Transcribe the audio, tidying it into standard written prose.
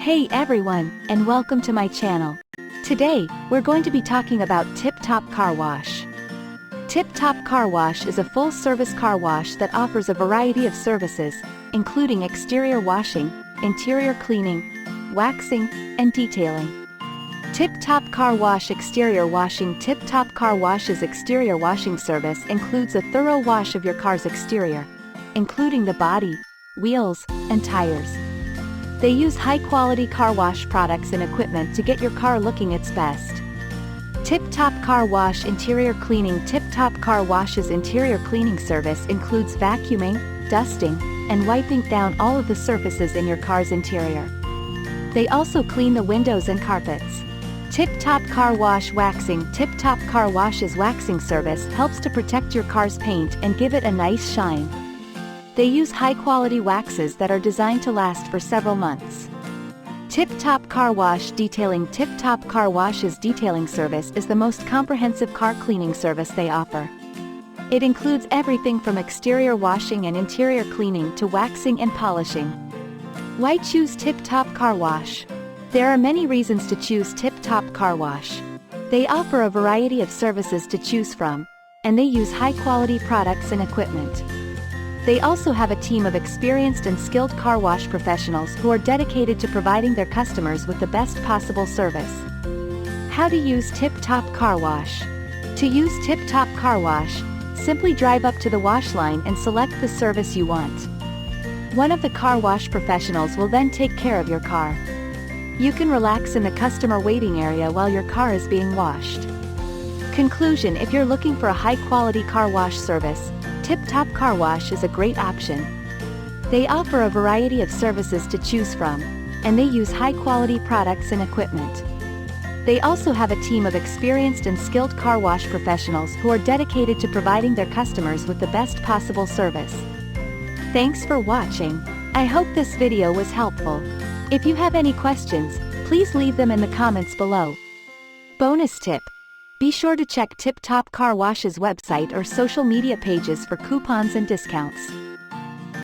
Hey everyone, and welcome to my channel. Today, we're going to be talking about Tip Top Car Wash. Tip Top Car Wash is a full-service car wash that offers a variety of services, including exterior washing, interior cleaning, waxing, and detailing. Tip Top Car Wash Exterior Washing. Tip Top Car Wash's exterior washing service includes a thorough wash of your car's exterior, including the body, wheels, and tires. They use high-quality car wash products and equipment to get your car looking its best. Tip Top Car Wash Interior Cleaning. Tip Top Car Wash's interior cleaning service includes vacuuming, dusting, and wiping down all of the surfaces in your car's interior. They also clean the windows and carpets. Tip Top Car Wash Waxing. Tip Top Car Wash's waxing service helps to protect your car's paint and give it a nice shine. They use high-quality waxes that are designed to last for several months. Tip Top Car Wash Detailing. Tip Top Car Wash's detailing service is the most comprehensive car cleaning service they offer. It includes everything from exterior washing and interior cleaning to waxing and polishing. Why choose Tip Top Car Wash? There are many reasons to choose Tip Top Car Wash. They offer a variety of services to choose from, and they use high-quality products and equipment. They also have a team of experienced and skilled car wash professionals who are dedicated to providing their customers with the best possible service. How to use Tip Top Car Wash. To use Tip Top Car Wash, simply drive up to the wash line and select the service you want. One of the car wash professionals will then take care of your car. You can relax in the customer waiting area while your car is being washed. Conclusion: if you're looking for a high-quality car wash service, Tip Top Car Wash is a great option. They offer a variety of services to choose from, and they use high-quality products and equipment. They also have a team of experienced and skilled car wash professionals who are dedicated to providing their customers with the best possible service. Thanks for watching. I hope this video was helpful. If you have any questions, please leave them in the comments below. Bonus tip: be sure to check Tip Top Car Wash's website or social media pages for coupons and discounts.